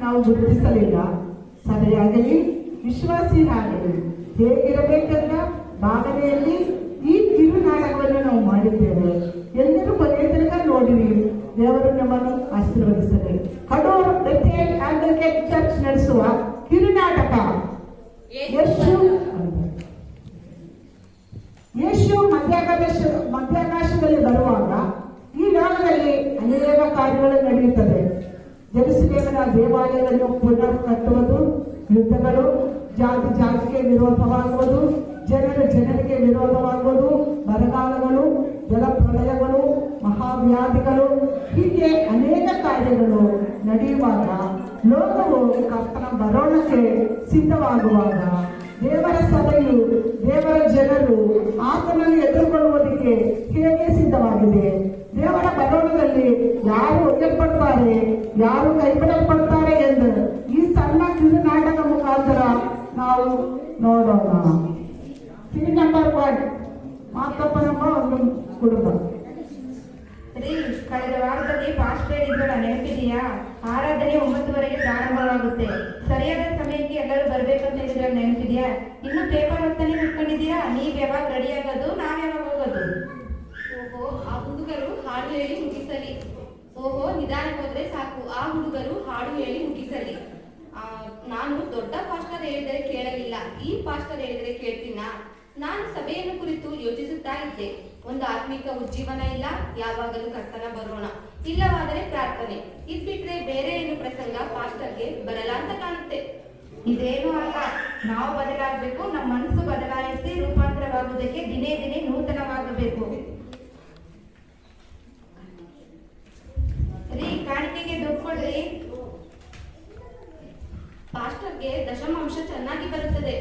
ನಾವು ಗುರುತಿಸಲಿಲ್ಲ. ಸಭೆಯಾಗಲಿ ವಿಶ್ವಾಸಿಯಾಗಲಿ ಹೇಗಿರಬೇಕೆಂದ ಭಾವನೆಯಲ್ಲಿ ಈ ಕಿರು ನಾಟಕವನ್ನು ನಾವು ಮಾಡಿದ್ದೇವೆ. ಎಲ್ಲರೂ ಕೊನೆಯ ತನಕ ನೋಡಿರಿ. ದೇವರು ನಮ್ಮನ್ನು ಆಶೀರ್ವದಿಸಲಿ. ಕಡೂರು ಬೆಥೆಲ್ ಅಡ್ವೊಕೇಟ್ ಚರ್ಚ್ ನಡೆಸುವ ಕಿರುನಾಟಕ ಯೇಸು ಮಧ್ಯಾಕಾಶದಲ್ಲಿ ಬರುವಾಗ ಈ ಲೋಕದಲ್ಲಿ ಅನೇಕ ಕಾರ್ಯಗಳು ನಡೆಯುತ್ತದೆ. ಜೆರುಸಲೇಮಿನ ದೇವಾಲಯವನ್ನು ಪುನರ್ ಕಟ್ಟುವುದು, ಯುದ್ಧಗಳು, ಜಾತಿಗೆ ವಿರೋಧವಾಗುವುದು, ಜನರಿಗೆ ವಿರೋಧವಾಗುವುದು, ಬರಗಾಲಗಳು, ಜಲಪ್ರಳಯಗಳು, ಮಹಾವ್ಯಾಧಿಗಳು, ಹೀಗೆ ಅನೇಕ ಕಾರ್ಯಗಳು ನಡೆಯುವಾಗ ಲೋಕವು ಕರ್ತನ ಬರೋಣಕ್ಕೆ ಸಿದ್ಧವಾಗುವಾಗ ದೇವರ ಸಭೆಯು, ದೇವರ ಜನರು ಆತನನ್ನು ಎದುರುಗೊಳ್ಳುವುದಕ್ಕೆ ಹೇಗೆ ಸಿದ್ಧವಾಗಿದೆ? ದೇವರ ಬರೋಣದಲ್ಲಿ ಯಾರು ಒಯ್ಯಲ್ಪಡ್ತಾರೆ, ಯಾರು ಕೈಬಿಡಲ್ಪಡ್ತಾರೆ ಎಂದು ಈ ಸಣ್ಣ ಕಿರು ನಾಟಕ ಮುಖಾಂತರ ನಾವು ನೋಡೋಣ. ಸೀನ್ ನಂಬರ್ 1, ಮಾತಪ್ಪನಮ್ಮ ಒಂದು ಕುಟುಂಬ. ಕಳೆದ ವಾರದಲ್ಲಿ ಪಾಸ್ಟ್ ಹೇಳಿದ್ರಲ್ಲ, ನೆನಪಿದೆಯಾ? ಆರಾಧನೆ 9:30ಗೆ ಪ್ರಾರಂಭವಾಗುತ್ತೆ. ಸರಿಯಾದ ಸಮಯಕ್ಕೆ ಎಲ್ಲರೂ ಬರ್ಬೇಕಂತ ಹೇಳಿದ್ರೆ ನೆನಪಿದೆಯಾ? ಇನ್ನು ಪೇಪರ್ ಹೊತ್ತನೆ ಕುತ್ಕೊಂಡಿದ್ದೀರಾ? ನೀವ್ ಯಾವಾಗ ರೆಡಿ ಆಗೋದು, ನಾವ್ ಯಾವಾಗ ಹೋಗೋದು? ಓಹೋ, ಆ ಹುಡುಗರು ಹಾಡು ಹೇಳಿ ಮುಗಿಸಲಿ. ಓಹೋ, ನಿಧಾನ ಹೋದ್ರೆ ಸಾಕು, ಆ ಹುಡುಗರು ಹಾಡು ಹೇಳಿ ಮುಗಿಸಲಿ. ನಾನು ದೊಡ್ಡ ಪಾಸ್ಟರ್ ಹೇಳಿದರೆ ಕೇಳಲಿಲ್ಲ, ಈ ಪಾಸ್ಟರ್ ಹೇಳಿದರೆ ಕೇಳ್ತೀನಾ? ನಾನು ಸಭೆಯನ್ನು ಕುರಿತು ಯೋಚಿಸುತ್ತಾ ಇದ್ದೆ. ಒಂದು ಆತ್ಮಿಕ ಉಜ್ಜೀವನ ಇಲ್ಲ, ಯಾವಾಗಲೂ ಕರ್ತನ ಬರೋಣ, ಇಲ್ಲವಾದರೆ ಪ್ರಾರ್ಥನೆ, ಇದ್ಬಿಟ್ರೆ ಬೇರೆ ಏನು ಪ್ರಸಂಗ ಪಾಸ್ಟರ್ಗೆ ಬರಲ್ಲ ಅಂತ ಕಾಣುತ್ತೆ. ಇದೇನು ಅಲ್ಲ, ನಾವು ಬದಲಾಗಬೇಕು. ನಮ್ಮ ಮನಸ್ಸು ಬದಲಾಯಿಸಿ ರೂಪಾಂತರವಾಗುವುದಕ್ಕೆ ದಿನೇ ದಿನೇ ನೂತನವಾಗಬೇಕು. ಸರಿ, ಕಾಣಿಕೆಗೆ ದುಡ್ಡು ಕೊಡ್ರಿ. ಪಾಸ್ಟರ್ಗೆ ದಶಮಾಂಶ ಚೆನ್ನಾಗಿ ಬರುತ್ತದೆ,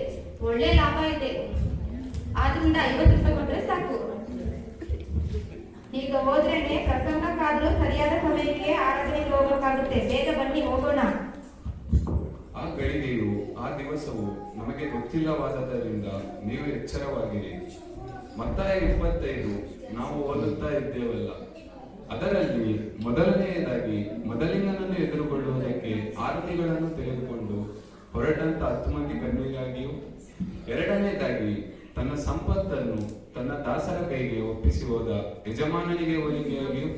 ಒಳ್ಳೆ ಲಾಭ ಇದೆ. ಆದ್ರಿಂದ 50 ರೂಪಾಯಿ ಕೊಟ್ರೆ ಸಾಕು. ಈಗ ಹೋದ್ರೇನೆ ಪ್ರಸಂಗಕ್ಕಾದ್ರೂ ಸರಿಯಾದ ಸಮಯಕ್ಕೆ ಆರಾಧನೆಗೆ ಹೋಗಬೇಕಾಗುತ್ತೆ. ಬೇಗ ಬನ್ನಿ, ಹೋಗೋಣ. ಆ ಗಳಿಗೆಯು, ಆ ದಿವಸವು ನಮಗೆ ಗೊತ್ತಿಲ್ಲವಾದ್ದರಿಂದ ನೀವು ಎಚ್ಚರವಾಗಿರಿ. ಮತ್ತಾಯ 25 ನಾವು ಓದುತ್ತಾ ಇದ್ದೇವಲ್ಲ, ಅದರಲ್ಲಿ ಮೊದಲನೆಯದಾಗಿ ಮೊದಲಿನನ್ನು ಎದುರುಗೊಳ್ಳುವುದಕ್ಕೆ ಆರತಿಗಳನ್ನು ತೆಗೆದುಕೊಂಡು ಹೊರಟಂತ 10 ಮಂದಿ ಕನ್ಯೆಗಾಗಿಯೂ, ಎರಡನೆಯದಾಗಿ ತನ್ನ ಸಂಪತ್ತನ್ನು ತನ್ನ ದಾಸರ ಕೈಗೆ ಒಪ್ಪಿಸಿ ಹೋದ ಯಜಮಾನನಿಗೆ ಹೋಲಿಕೆಯಾಗಿಯೂ,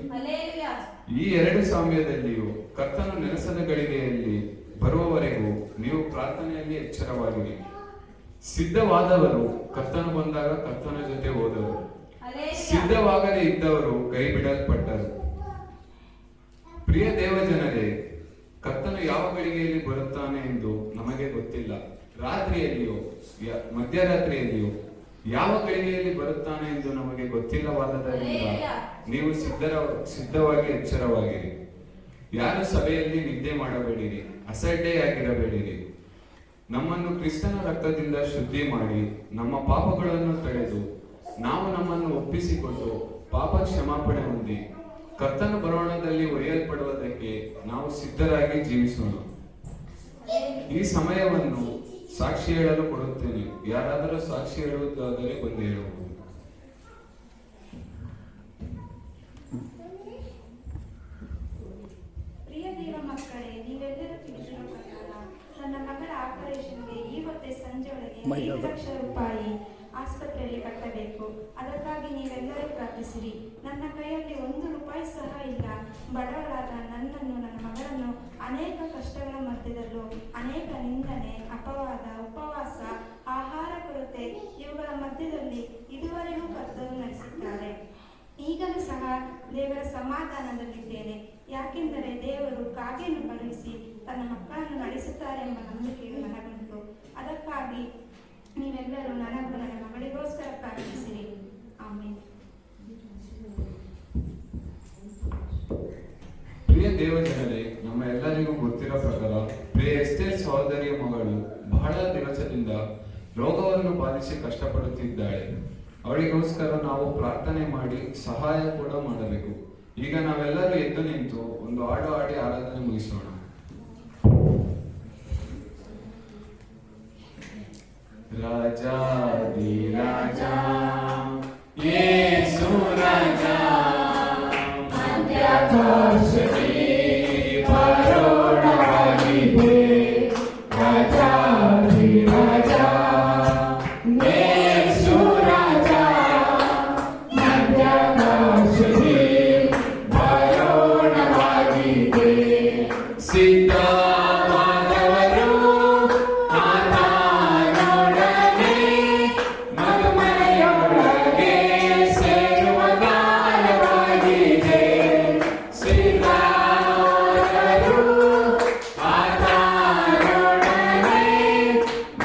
ಈ 2 ಸಾಮ್ಯದಲ್ಲಿಯೂ ಕರ್ತನು ನೆನೆಸದ ಗಳಿಗೆಯಲ್ಲಿ ಬರುವವರೆಗೂ ನೀವು ಪ್ರಾರ್ಥನೆಯಲ್ಲಿ ಎಚ್ಚರವಾಗಿರಿ. ಸಿದ್ಧವಾದವರು ಕರ್ತನು ಬಂದಾಗ ಕರ್ತನ ಜೊತೆ ಹೋದರು, ಸಿದ್ಧವಾಗದೇ ಇದ್ದವರು ಕೈ ಬಿಡಲ್ಪಟ್ಟರು. ಪ್ರಿಯ ದೇವಜನರೇ, ಕರ್ತನು ಯಾವ ಗಳಿಗೆಯಲ್ಲಿ ಬರುತ್ತಾನೆ ಎಂದು ನಮಗೆ ಗೊತ್ತಿಲ್ಲ. ರಾತ್ರಿಯಲ್ಲಿಯೋ ಮಧ್ಯರಾತ್ರಿಯಲ್ಲಿಯೋ ಯಾವ ಗಳಿಗೆಯಲ್ಲಿ ಬರುತ್ತಾನೆ ಎಂದು ನಮಗೆ ಗೊತ್ತಿಲ್ಲವಾದ್ದರಿಂದ ನೀವು ಸಿದ್ಧವಾಗಿ ಎಚ್ಚರವಾಗಿರಿ. ಯಾರು ಸಭೆಯಲ್ಲಿ ನಿದ್ದೆ ಮಾಡಬೇಡಿರಿ, ಅಸಡ್ಡೆಯಾಗಿರಬೇಡಿರಿ. ನಮ್ಮನ್ನು ಕ್ರಿಸ್ತನ ರಕ್ತದಿಂದ ಶುದ್ಧಿ ಮಾಡಿ ನಮ್ಮ ಪಾಪಗಳನ್ನು ತೊಳೆದು ನಾವು ನಮ್ಮನ್ನು ಒಪ್ಪಿಸಿಕೊಂಡು ಪಾಪ ಕ್ಷಮಾಪಣೆ ಹೊಂದಿ ಕರ್ತನ ಬರೋಣದಲ್ಲಿ ಒಯ್ಯಲ್ಪಡುವುದಕ್ಕೆ ನಾವು ಸಿದ್ಧರಾಗಿ ಜೀವಿಸೋಣ. ಈ ಸಮಯವನ್ನು ಸಾಕ್ಷಿ ಹೇಳಲು ಕೊಡುತ್ತೇನೆ. ಯಾರಾದರೂ ಸಾಕ್ಷಿ ಹೇಳುವುದಾದರೆ ಬಂದು ಹೇಳಬಹುದು. ಪ್ರಿಯ ದೇವ ಮಕ್ಕಳೇ, ನೀವೆಲ್ಲರೂ ತಿಳಿಸಿರುವ ಪ್ರಕಾರ ನನ್ನ ಮಗಳ ಆಪರೇಷನ್ಗೆ ಇವತ್ತೇ ಸಂಜೆ ಒಳಗೆ 5 ಲಕ್ಷ ರೂಪಾಯಿ ಆಸ್ಪತ್ರೆಯಲ್ಲಿ ಕಟ್ಟಬೇಕು. ಅದಕ್ಕಾಗಿ ನೀವೆಲ್ಲರೂ ಪ್ರಾರ್ಥಿಸಿರಿ. ನನ್ನ ಕೈಯಲ್ಲಿ 1 ರೂಪಾಯಿ ಸಹ ಇಲ್ಲ. ಬಡವಳಾದ ನನ್ನನ್ನು, ನನ್ನ ಮಗಳನ್ನು ಅನೇಕ ಕಷ್ಟಗಳ ಮಧ್ಯದಲ್ಲೂ ಅನೇಕ ನಿಂದನೆ, ಅಪವಾದ, ಉಪವಾಸ, ಆಹಾರ ಕೊರತೆ ಇವುಗಳ ಮಧ್ಯದಲ್ಲಿ ಇದುವರೆಗೂ ಕರ್ತರು ನಡೆಸಿದ್ದಾರೆ. ಈಗಲೂ ಸಹ ದೇವರ ಸಮಾಧಾನದಲ್ಲಿದ್ದೇನೆ. ಯಾಕೆಂದರೆ ದೇವರು ಕಾಗೆಯನ್ನು ಕಳುಹಿಸಿ ತನ್ನ ಮಕ್ಕಳನ್ನು ನಡೆಸುತ್ತಾರೆ ಎಂಬ ನಂಬಿಕೆಯು ನನಗುಂಟು. ಅದಕ್ಕಾಗಿ ನೀವೆಲ್ಲರೂ ನನಗೂ ನನ್ನ ಮಗಳಿಗೋಸ್ಕರ ಪ್ರಾರ್ಥಿಸಿರಿ. ಆಮೇಲೆ ಪ್ರಿಯ ದೇವಜನರೇ, ನಮ್ಮ ಎಲ್ಲರಿಗೂ ಗೊತ್ತಿರೋ ಪ್ರಕಾರ ಪ್ರಿಯ ಎಸ್ಟೇರ್ ಸಹೋದರಿಯ ಮಗಳು ಬಹಳ ದಿವಸದಿಂದ ರೋಗವನ್ನು ಬಾಧಿಸಿ ಕಷ್ಟಪಡುತ್ತಿದ್ದಾಳೆ. ಅವಳಿಗೋಸ್ಕರ ನಾವು ಪ್ರಾರ್ಥನೆ ಮಾಡಿ ಸಹಾಯ ಕೂಡ ಮಾಡಬೇಕು. ಈಗ ನಾವೆಲ್ಲರೂ ಎದ್ದು ನಿಂತು ಒಂದು ಹಾಡು ಹಾಡಿ ಆರಾಧನೆ ಮುಗಿಸೋಣ. ರಾಜಾದಿ ರಾಜಾ ಯೇಸು ರಾಜಾ ಮಧ್ಯಾಕಾಶದಲ್ಲಿ ಬರೋಣವಾಗಿ ಮಾಧವರು ಆತನೊಡನೆ ಮಧುಮನೆಯೊಳಗೆ ಸೇರುವ ಕಾಲವಾಗಿದೆ. ಶ್ರೀರಾಮರು ಆತನೊಡನೆ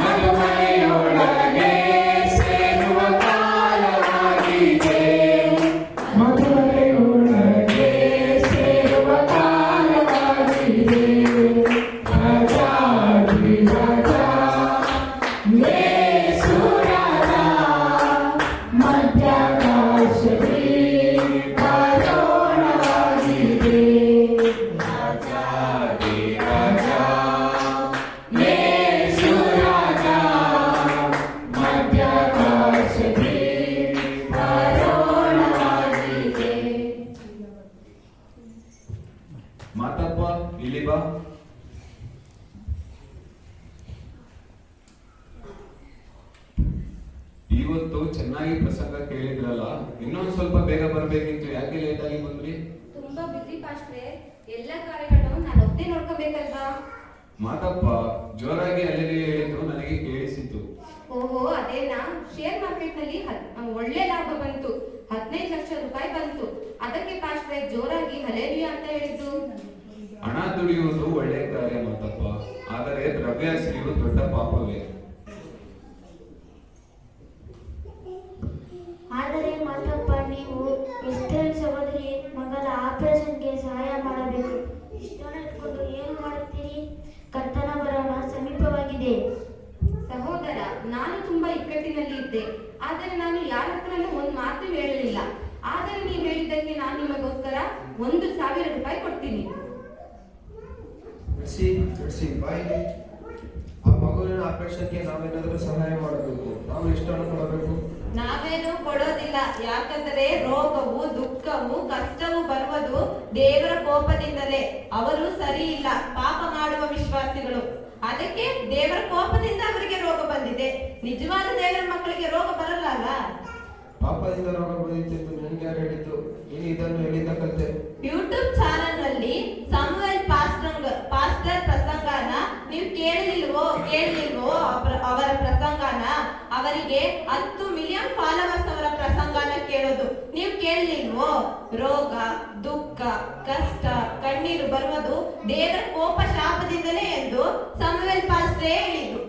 ಮಧುಮನೆಯೊಳಗೆ ಸೇರುವ ಕಾಲವಾಗಿದೆ. ಮಧುಮನೆಯೊಳಗೆ ಸೇರುವ ಕಾಲವಾಗಿದೆ. ರಾಜಾಧಿರಾಜ ಯೇಸುರಾಜ ಮಧ್ಯಾಕಾಶದಲ್ಲಿ ಕಾರಣವಾಗಿದೆ. ರಾಜಾಧಿರಾಜ ಯೇಸು ರಾಜ ಮಧ್ಯಾಕಾಶದಲ್ಲಿ ಕಾರಣವಾಗಿದೆ. ಮಾತಪ್ಪ ಇಲ್ಲಿ ಬಾ. ಇವತ್ತು ಚೆನ್ನಾಗಿ ಪ್ರಸಂಗ ಕೇಳಿದ್ರಲ್ಲ, ಇನ್ನೊಂದ್ ಸ್ವಲ್ಪ ಬೇಗ ಬರ್ಬೇಕಿತ್ತು, ಯಾಕೆ ಲೇಟ್ ಆಗಿ ಬಂದ್ರಿ? ತುಂಬಾ ಬಿಸಿ ಪಾಸ್ಟ್ರೆ, ಎಲ್ಲ ಕಾರ್ಯಗಳನ್ನು ನಾನು ಒಬ್ಬನೇ ನೋಡ್ಕೋಬೇಕಲ್ವಾ? ಮಾತಪ್ಪ ಜೋರಾಗಿ ಅಲ್ಲಿಗೆ ಹೇಳಿದ್ದು ನನಗೆ ಕೇಳಿಸಿತು. ಓಹೋ ಅದೇನಾ? ಶೇರ್ ಮಾರ್ಕೆಟ್ ನಲ್ಲಿ ಒಳ್ಳೆ ಲಾಭ ಬಂತು, 15 ಲಕ್ಷ ರೂಪಾಯಿ ಬಂತು. ಅದಕ್ಕೆ ಪಾಸ್ಟ್ರೆ ಜೋರಾಗಿ ಹಲೇಲಿಯಾ ಅಂತ ಹೇಳಿದ್ದು. ಹಣ ದುಡಿಯುವುದು ಒಳ್ಳೆ ಕಾರ್ಯ ಮಾತಪ್ಪ, ಆದರೆ ದ್ರವ್ಯಾಸೆಯು ದೊಡ್ಡ ಪಾಪವೇ. ಆದರೆ ಮಾತಪ್ಪ, ನೀವು ಎಸ್ಟೇರ್ ಸಹೋದರಿ ಮಗಳ ಆಪರೇಷನ್ಗೆ ಸಹಾಯ ಮಾಡಬೇಕು. ಇಷ್ಟನ್ನು ಇಟ್ಕೊಂಡು ಏನು ಮಾಡುತ್ತೀರಿ? ಕರ್ತನ ಬರೋಣ ಸಮೀಪವಾಗಿದೆ. ಸಹೋದರ, ನಾನು ತುಂಬಾ ಇಕ್ಕಟ್ಟಿನಲ್ಲಿ ಇದ್ದೆ, ಆದರೆ ನಾನು ಯಾರ ಹತ್ರನೂ ಒಂದು ಮಾತು ಹೇಳಲಿಲ್ಲ. ಆದರೆ ನೀವು ಹೇಳಿದ್ದಕ್ಕೆ ನಾನು ನಿಮಗೋಸ್ಕರ 1,000 ರೂಪಾಯಿ ಕೊಡ್ತೀನಿ. ಬಿಡಿಸಿ ಬಾಯಿಗೆ. ಆ ಮಗುವಿನ ಆಪರೇಷನ್ಗೆ ನಾವೇನಾದರೂ ಸಹಾಯ ಮಾಡಬೇಕು. ನಾವು ಎಷ್ಟನ್ನು ಕೊಡಬೇಕು? ನಾವೇನು ಕೊಡೋದಿಲ್ಲ, ಯಾಕಂದರೆ ರೋಗವು ದುಃಖವು ಕಷ್ಟವು ಬರುವುದು ದೇವರ ಕೋಪದಿಂದಲೇ. ಅವರು ಸರಿ ಇಲ್ಲ, ಪಾಪ ಮಾಡುವ ವಿಶ್ವಾಸಿಗಳು. ಅದಕ್ಕೆ ದೇವರ ಕೋಪದಿಂದ ಅವರಿಗೆ ರೋಗ ಬಂದಿದೆ. ನಿಜವಾದ ದೇವರ ಮಕ್ಕಳಿಗೆ ರೋಗ ಬರಲ್ಲ ಅಲ್ಲ. ಪಾಪದಿಂದ ರೋಗ ಬಂದಿತ್ತು ನಿನಗೆ ಯಾರು ಹೇಳಿದ್ದು? ನೀನು ಇದನ್ನು ಎಲ್ಲಿಂದ ಕಲಿತೆ? ಯೂಟ್ಯೂಬ್ ಚಾನೆಲ್ ನಲ್ಲಿ ಸಮುವೇಲ್ ಪಾಸ್ಟರ್ ಪ್ರಸಂಗನ ನೀವು ಕೇಳಲಿಲ್ವೋ ಅವರ ಪ್ರಸಂಗನ? ಅವರಿಗೆ 10 ಮಿಲಿಯನ್ ಫಾಲೋವರ್ಸ್ ಅವರ ಪ್ರಸಂಗನ ಕೇಳೋದು ನೀವು ಕೇಳಲಿಲ್ವೋ? ರೋಗ ದುಃಖ ಕಷ್ಟ ಕಣ್ಣೀರು ಬರುವುದು ದೇವರ ಕೋಪ ಶಾಪದಿಂದಲೇ ಎಂದು ಸಮುವೇಲ್ ಪಾಸ್ಟ್ರೇ ಹೇಳಿದ್ರು.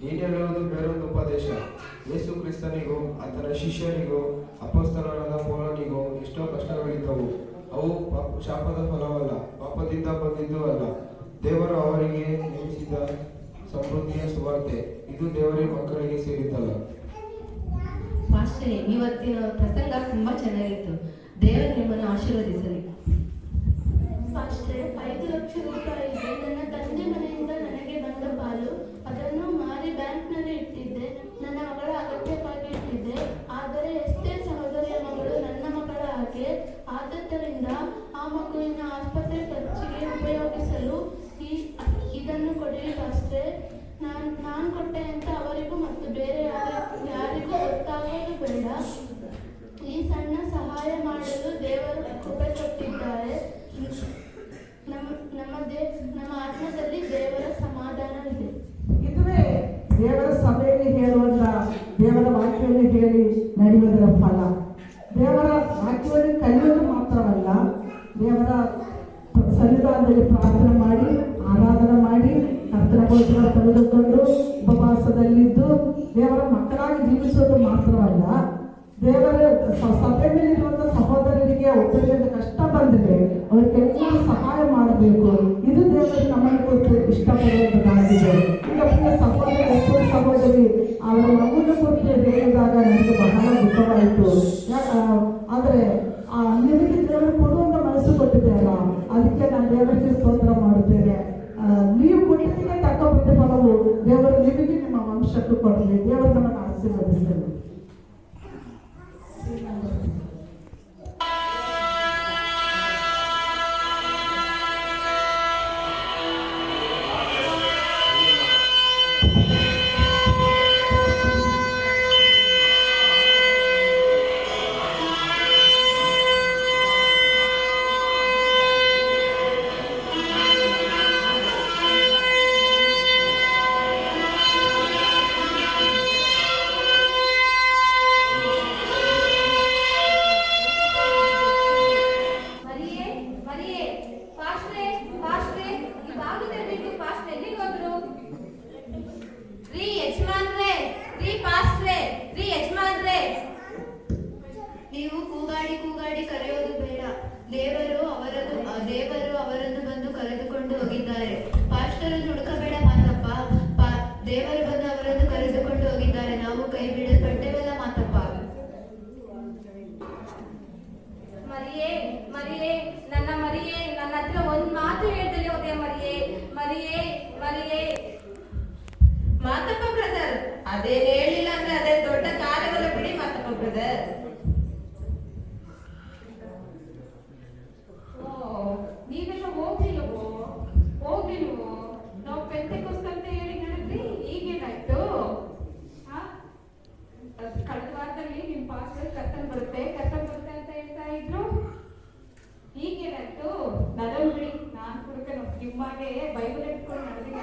ನೀನು ಹೇಳುವುದು ಬೇರೊಂದು ಉಪದೇಶ. ಯೇಸು ಕ್ರಿಸ್ತನಿಗೂ ಆತನ ಶಿಷ್ಯನಿಗೂ ಅಪೊಸ್ತಲನಾದ ಪೌಲನಿಗೂ ಎಷ್ಟೋ ಕಷ್ಟಗಳಿದ್ದವು. ಅವು ಶಾಪದ ಫಲವಲ್ಲ, ಪಾಪದಿಂದ ಬಂದಿದ್ದು ಅಲ್ಲ, ದೇವರು ಅವರಿಗೆ ನೇಮಿಸಿದ ಸಮೃದ್ಧಿಯ ಸುವಾರ್ತೆ. ಇದು ದೇವರ ಮಕ್ಕಳಿಗೆ ಸೇರಿದ್ದಲ್ಲ. ಪಾಸ್ಟರ್, ಇವತ್ತಿನ ಪ್ರಸಂಗ ತುಂಬಾ ಚೆನ್ನಾಗಿತ್ತು. ದೇವರು ನಿಮ್ಮನ್ನು ಆಶೀರ್ವದಿಸಲಿ. ಪಾಸ್ಟ್ರೆ, 5 ಲಕ್ಷ ರೂಪಾಯಿ ಇದೆ. ನನ್ನ ತಂದೆ ಮನೆಯಿಂದ ನನಗೆ ಬಂದ ಪಾಲು. ಅದನ್ನು ಮಾರಿ ಬ್ಯಾಂಕ್ನಲ್ಲಿ ಇಟ್ಟಿದ್ದೆ. ನನ್ನ ಮಗಳ ಅಗತ್ಯಕ್ಕಾಗಿ ಇಟ್ಟಿದ್ದೆ. ಆದರೆ ಎಷ್ಟೇ ಸಹೋದರಿಯ ಮಗಳು ನನ್ನ ಮಗಳ ಹಾಗೆ. ಆದ್ದರಿಂದ ಆ ಮಗುವಿನ ಆಸ್ಪತ್ರೆ ಖರ್ಚಿಗೆ ಉಪಯೋಗಿಸಲು ಇದನ್ನು ಕೊಡಿ ಪಾಸ್ಟ್ರೆ. ನಾನು ಕೊಟ್ಟೆ ಅಂತ ಅವರಿಗೂ ಮತ್ತು ಬೇರೆ ಯಾರಿಗೂ ಗೊತ್ತಾಗೋದು ಬೇಡ. ಈ ಸಣ್ಣ ಸಹಾಯ ಮಾಡಲು ದೇವರು ಕೃಪೆ ಕೊಟ್ಟಿದ್ದಾರೆ. ನಮ್ಮ ಆತ್ಮದಲ್ಲಿ ದೇವರ ಸಮಾಧಾನವಿದೆ. ಇದುವೇ ದೇವರ ಸಭೆಯಲ್ಲಿ ಹೇಳುವಂತ, ದೇವರ ವಾಕ್ಯವನ್ನು ಹೇಳಿ ನಡೆಯುವುದರ ಫಲ. ದೇವರ ವಾಕ್ಯವನ್ನು ಕಲಿಯೋದು ಮಾತ್ರವಲ್ಲ, ದೇವರ ಸನ್ನಿಧಾನದಲ್ಲಿ ಪ್ರಾರ್ಥನೆ ಮಾಡಿ, ಆರಾಧನೆ ಮಾಡಿ, ಕರ್ತನ ಭೋಜನ ತೆಗೆದುಕೊಂಡು ಉಪವಾಸದಲ್ಲಿದ್ದು ದೇವರ ಮಕ್ಕಳಾಗಿ ಜೀವಿಸೋದು ಮಾತ್ರವಲ್ಲ, ದೇವರ ಸಭೆಯಲ್ಲಿರುವಂಥ ಸಹೋದರರಿಗೆ ಒಬ್ಬರಿಂದ ಕಷ್ಟ ಬಂದರೆ ಅವರಿಗೆಲ್ಲ ಸಹಾಯ ಮಾಡಬೇಕು. ಇದು ದೇವರು ನಮ್ಮನ್ನು ಕುರಿತು ಇಷ್ಟಪಡುವಂಥದ್ದಾಗಿದೆ. ಈಗ ಪ್ರಿಯ ಸಹೋದರಿ, ಒಬ್ಬ ಸಹೋದರಿ ಅವರ ಮಗುವಿನ ಕುರಿತು ಹೇಳಿದಾಗ ನನಗೆ ಬಹಳ ದುಃಖವಾಯಿತು. ಆದರೆ ನಿಮಗೆ ದೇವರು ಕೊಡುವಂಥ ಮನಸ್ಸು ಕೊಟ್ಟಿದೆಯಲ್ಲ, ಅದಕ್ಕೆ ನಾನು ದೇವರಿಗೆ ಸ್ತೋತ್ರ ಮಾಡುತ್ತೇನೆ. ನೀವು ಕೊಟ್ಟಿದ್ದಕ್ಕೆ ತಕ್ಕ ಪ್ರತಿಫಲವು ದೇವರು ನಿಮಗೆ ನಿಮ್ಮ ವಂಶಕ್ಕೂ ಕೊಡಲಿ. ದೇವರು ನಮ್ಮನ್ನು ಆಶೀರ್ವದಿಸಲಿ. ಬಿಟ್ಟು ಪಾಸ್ಟ್ ಎಲ್ಲಿಗೆ ಹೋದ್ರು? ರೀ ಯಜಮಾನ್ರೆ, ರೀ ಪಾಸ್ಟ್ರೆ, ರೀ ಯಜಮಾನ್ರೆ. ನೀವು ಕೂಗಾಡಿ ಕೂಗಾಡಿ ಕರೆಯೋದು ಬೇಡ. ದೇವರು ಅವರನ್ನು ಬಂದು ಕರೆದುಕೊಂಡು ಹೋಗಿದ್ದಾರೆ. ಪಾಸ್ಟರನ್ನು ಹುಡುಕಬೇಡ ಮಾತಪ್ಪ. ದೇವರು ಬಂದು ಅವರನ್ನು ಕರೆದುಕೊಂಡು ಹೋಗಿದ್ದಾರೆ. ನಾವು ಕೈ ಬಿಡಲ್ಪಟ್ಟೆವಲ್ಲ ಮಾತಪ್ಪ. ಮರಿಯೇ, ಮರಿಯೇ, ನನ್ನ ಮರಿಯೇ, ನನ್ನ ಹತ್ರ ಒಂದ್ ಮಾತು ಹೇಳ್ದಲ್ಲಿ ಹೋದೆ ಮರಿಯೇ, ಮರಿಯೇ, ಮರಿಯೇ. ಮಾತಪ್ಪ ಬ್ರದರ್, ಅದೇನ್ ಹೇಳಿಲ್ಲ ಅಂದ್ರೆ ಅದೇ ದೊಡ್ಡ ಕಾರ್ಯವಲ್ಲ ಬಿಡಿ ಮಾತಪ್ಪ ಬ್ರದರ್. ನೀವೆಲ್ಲ ಹೋಗ್ಲಿಲ್ಲವೋ? ಹೋಗ್ಲಿಲ್ವೋ? ನಾವು ಪೆಂತೆಕೋಸ್ತ ಅಂತ ಹೇಳಿ ನಡೆದ್ರಿ, ಈಗೇನಾಯ್ತು? ಕಳೆದ ವಾರದಲ್ಲಿ ನಿಮ್ ಪಾಸ್ಟರ್ ಕರ್ತನ್ ಬರುತ್ತೆ ಅಂತ ಹೇಳ್ತಾ ಇದ್ರು. ಈಗೇನಾಯ್ತು? ನಡಲ್ ಬಿಡಿ, ನಾನ್ ಕುಡುಕನು ನಿಮ್ಮಾಗೆ ಬೈಬಲ್ ಇಟ್ಕೊಂಡು ನಡೆದಿಲ್ಲ.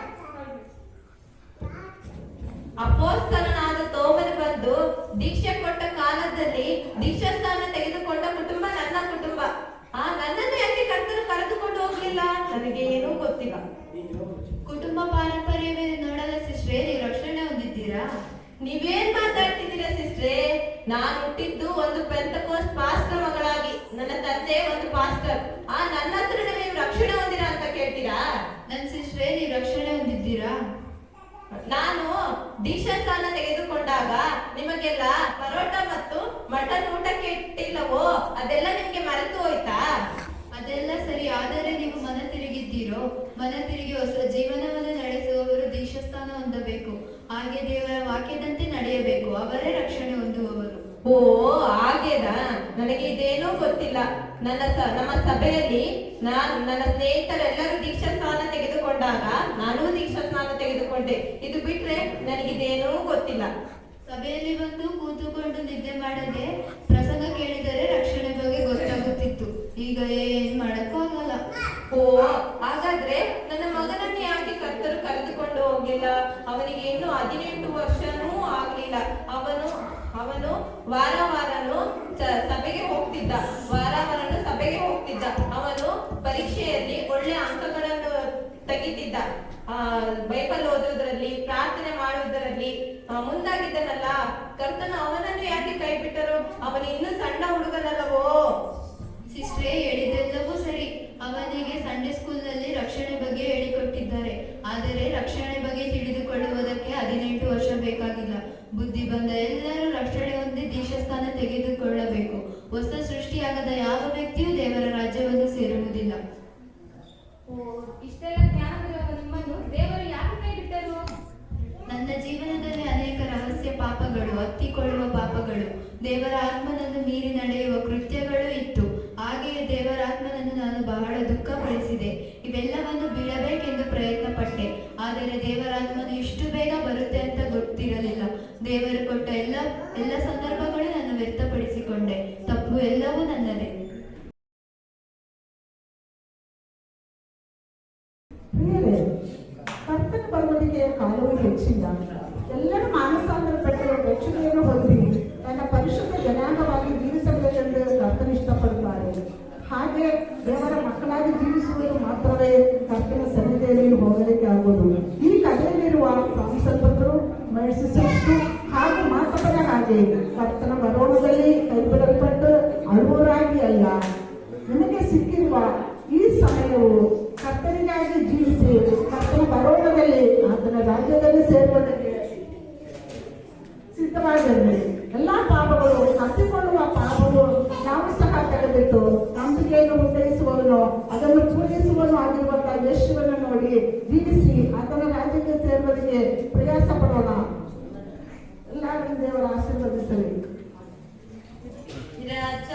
ಅಪೊಸ್ತಲನಾದ ತೋಮನು ಬಂದು ದೀಕ್ಷೆ ಕೊಟ್ಟ ಕಾಲದಲ್ಲಿ ದೀಕ್ಷಾಸ್ಥಾನ ತೆಗೆದುಕೊಂಡ ಕುಟುಂಬ ನನ್ನ ಕುಟುಂಬ. ನನ್ನನ್ನು ಯಾಕೆ ಕರ್ತರು ಕರೆದುಕೊಂಡು ಹೋಗ್ಲಿಲ್ಲ? ನನಗೆ ಏನೂ ಗೊತ್ತಿಲ್ಲ. ಕುಟುಂಬ ಪಾರಂಪರ್ಯವೇನು ನೋಡಲ್ಲ ಸಿಸ್ಟ್ರೇ, ನೀವು ರಕ್ಷಣೆ ಹೊಂದಿದ್ದೀರಾ? ನೀವೇನ್ ಮಾತಾಡ್ತಿದ್ದೀರಾ ಸಿಸ್ಟ್ರೇ? ನಾನು ಹುಟ್ಟಿದ್ದು ಒಂದು ಪೆಂತೆಕೋಸ್ಟ್ ಪಾಸ್ಟರ್ ಮಗಳಾಗಿ, ನನ್ನ ತಂದೆ ಒಂದು ಪಾಸ್ಟರ್. ನನ್ನ ಹತ್ರ ನೀವು ರಕ್ಷಣೆ ಹೊಂದಿರಾ ಅಂತ ಕೇಳ್ತೀರಾ? ನನ್ ಸಿಸ್ಟ್ರೇ, ನೀವು ರಕ್ಷಣೆ ಹೊಂದಿದ್ದೀರಾ? ನಾನು ದೀಕ್ಷಾಸ್ಥಾನ ತೆಗೆದುಕೊಂಡಾಗ ನಿಮಗೆಲ್ಲ ಪರೋಟ ಮತ್ತು ಮಟನ್ ಊಟಕ್ಕೆ ಇಟ್ಟಿಲ್ಲವೋ? ಅದೆಲ್ಲ ನಿಮ್ಗೆ ಮರೆತು ಹೋಯ್ತಾ? ಅದೆಲ್ಲ ಸರಿ, ಆದರೆ ನೀವು ಮನ ತಿರುಗಿದ್ದೀರೋ? ಮನ ತಿರುಗಿ ಹೊಸ ಜೀವನವನ್ನು ನಡೆಸುವವರು ದೀಕ್ಷಾಸ್ಥಾನ ಹೊಂದಬೇಕು. ಹಾಗೆ ದೇವರ ವಾಕ್ಯದಂತೆ ನಡೆಯಬೇಕು, ಅವರೇ ರಕ್ಷಣೆ ಹೊಂದುವವರು. ಓ ಹಾಗೇನಾ? ನನಗೆ ಇದೇನೂ ಗೊತ್ತಿಲ್ಲ. ನಮ್ಮ ಸಭೆಯಲ್ಲಿ ನನ್ನ ಸ್ನೇಹಿತರೆಲ್ಲರೂ ದೀಕ್ಷಾ ಸ್ನಾನ ತೆಗೆದುಕೊಂಡಾಗ ನಾನು ದೀಕ್ಷಾ ಸ್ನಾನ ತೆಗೆದುಕೊಂಡೆ. ಇದು ಬಿಟ್ರೆ ನನಗಿದೇನೂ ಗೊತ್ತಿಲ್ಲ. ಸಭೆಯಲ್ಲಿ ಬಂದು ಕೂತುಕೊಂಡು ನಿದ್ದೆ ಮಾಡದೆ ಪ್ರಸಂಗ ಕೇಳಿದರೆ ರಕ್ಷಣೆ ಬಗ್ಗೆ ಗೊತ್ತಾಗುತ್ತಿತ್ತು. ಈಗ ಏನ್ ಮಾಡಕ್ಕೂ ಆಗಲ್ಲ. ಓ ಹಾಗಾದ್ರೆ ನನ್ನ ಮಗನನ್ನು ಯಾಕೆ ಕರ್ತರು ಕರೆದುಕೊಂಡು ಹೋಗಿಲ್ಲ? ಅವನಿಗೆ ಇನ್ನು 18 ವರ್ಷನೂ ಆಗ್ಲಿಲ್ಲ. ಅವನು ವಾರನು ಸಭೆಗೆ ಹೋಗ್ತಿದ್ದ. ಅವನು ಪರೀಕ್ಷೆಯಲ್ಲಿ ಒಳ್ಳೆ ಅಂಕಗಳನ್ನು ತೆಗಿತಿದ್ದ. ಬೈಬಲ್ ಓದುವುದರಲ್ಲಿ, ಪ್ರಾರ್ಥನೆ ಮಾಡುವುದರಲ್ಲಿ ಮುಂದಾಗಿದ್ದನಲ್ಲ. ಕರ್ತನು ಅವನನ್ನು ಯಾಕೆ ಕೈ ಬಿಟ್ಟರು? ಅವನು ಇನ್ನೂ ಸಣ್ಣ ಹುಡುಗನಲ್ಲವೋ? ಸಿಸ್ಟ್ರೇ, ಹೇಳಿದೆಲ್ಲವೂ ಸರಿ. ಅವನಿಗೆ ಸಂಡೇ ಸ್ಕೂಲ್ನಲ್ಲಿ ರಕ್ಷಣೆ ಬಗ್ಗೆ ಹೇಳಿಕೊಟ್ಟಿದ್ದಾರೆ. ಆದರೆ ರಕ್ಷಣೆ ಬಗ್ಗೆ ತಿಳಿದುಕೊಳ್ಳುವುದಕ್ಕೆ 18 ವರ್ಷ ಬೇಕಾಗಿಲ್ಲ. ಬುದ್ಧಿ ಬಂದ ಎಲ್ಲರೂ ರಕ್ಷಣೆ ಹೊಂದಿ ದೀಕ್ಷಾಸ್ಥಾನ ತೆಗೆದುಕೊಳ್ಳಬೇಕು. ಹೊಸ ಸೃಷ್ಟಿಯಾಗದ ಯಾವ ವ್ಯಕ್ತಿಯೂ ದೇವರ ರಾಜ್ಯವನ್ನು ಸೇರುವುದಿಲ್ಲ. ಇಷ್ಟೆಲ್ಲ ಜ್ಞಾನವಿರುವ ನಿಮ್ಮನ್ನು ದೇವರು ಯಾಕೆ ಕೈ ಬಿಟ್ಟರು? ನನ್ನ ಜೀವನದಲ್ಲಿ ಅನೇಕ ರಹಸ್ಯ ಪಾಪಗಳು, ಹತ್ತಿಕೊಳ್ಳುವ ಪಾಪಗಳು, ದೇವರ ಆತ್ಮನನ್ನು ಮೀರಿ ನಡೆಯುವ ಕೃತ್ಯಗಳು ಇತ್ತು. ಹಾಗೆಯೇ ದೇವರ ಆತ್ಮನನ್ನು ನಾನು ಬಹಳ ದುಃಖಪಡಿಸಿದೆ. ಇವೆಲ್ಲವನ್ನು ಬಿಡಬೇಕೆಂದು ಪ್ರಯತ್ನ ಪಟ್ಟೆ. ಆದರೆ ದೇವರ ಆತ್ಮನು ಇಷ್ಟು ಬೇಗ ಬರುತ್ತೆ ಅಂತ ಗೊತ್ತಿರಲಿಲ್ಲ. ದೇವರು ಕೊಟ್ಟ ಎಲ್ಲ ಸಂದರ್ಭಗಳು ನಾನು ವ್ಯಕ್ತಪಡಿಸಿಕೊಂಡೆ. ತಪ್ಪು ಎಲ್ಲವೂ ನನ್ನದೇ. ಕರ್ತನ ಬರುವಳಿಗೆ ಕಾಲವು ಹೆಚ್ಚಿಲ್ಲ. ಎಲ್ಲರೂ ಮಾನಸಾಂತರಪಟ್ಟು ರಕ್ಷಣೆಯನ್ನು ಹೊಂದಿ ತನ್ನ ಪರಿಶುದ್ಧ ಜನಾಂಗವಾಗಿ ಜೀವಿಸಬೇಕೆಂದು ಕರ್ತನ ಇಷ್ಟಪಡುತ್ತಾರೆ. ಹಾಗೆ ದೇವರ ಮಕ್ಕಳಾಗಿ ಜೀವಿಸುವುದು ಮಾತ್ರವೇ ಕರ್ತನ ಸನ್ನಿಧಿಯಲ್ಲಿ ಹೋಗಲಿಕ್ಕೆ ಆಗುವುದು. ಈ ಕಥೆಯಲ್ಲಿರುವ ಪ್ರಾಂಶಲ್ಪತರು, ಮೆಡಿಸಿಸ್ಟರು ಹಾಗೂ ಮಾತಪ್ಪನ ಹಾಗೆ ಕರ್ತನ ಬರೋಣದಲ್ಲಿ ಕೈಬಿಡಲ್ಪಟ್ಟು ಅಳುವರಾಗಿ ಅಲ್ಲ, ನಿಮಗೆ ಸಿಕ್ಕಿರುವ ಈ ಸಮಯವು ಕರ್ತನಿಗಾಗಿ ಜೀವಿಸಿ ಕರ್ತನ ಬರೋಣದಲ್ಲಿ ಆತನ ರಾಜ್ಯದಲ್ಲಿ ಸೇರುವುದಕ್ಕೆ ಸಿದ್ಧವಾಗಿರಲಿ. ಎಲ್ಲಾ ಪಾಪಗಳು, ಹತ್ತಿಕೊಳ್ಳುವ ಪಾಪಗಳು ನಾವು ಸಹ ತೆಗೆದಿಟ್ಟು ನಂಬಿಕೆಯನ್ನು ಉತ್ತರಿಸುವವನು, ಅದನ್ನು ಪೂಜಿಸುವನು ಆಗಿರುವಂತಹ ಯೇಸುವನ್ನು ನೋಡಿ ಜೀವಿಸಿ ಆತನ ರಾಜ್ಯಕ್ಕೆ ಸೇರುವುದಕ್ಕೆ ಪ್ರಯಾಸ ಪಡೋಣ. ಎಲ್ಲರೂ ದೇವರ ಆಶೀರ್ವದಿಸಲಿ. ರಾಜ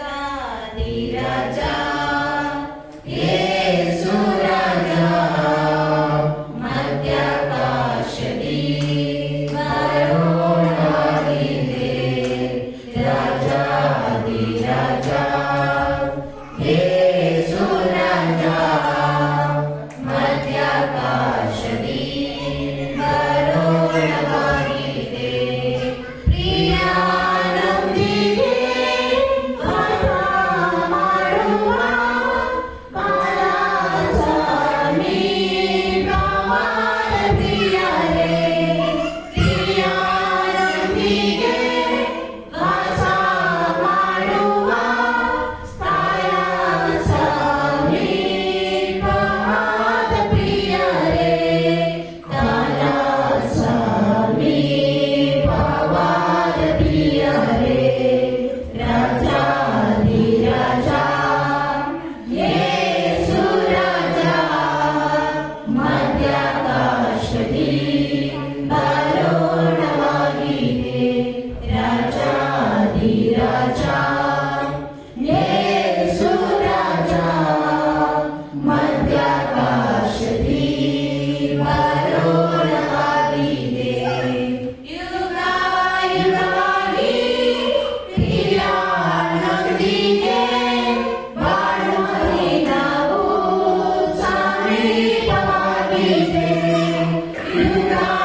ಪ್ರಿಯ ಇದು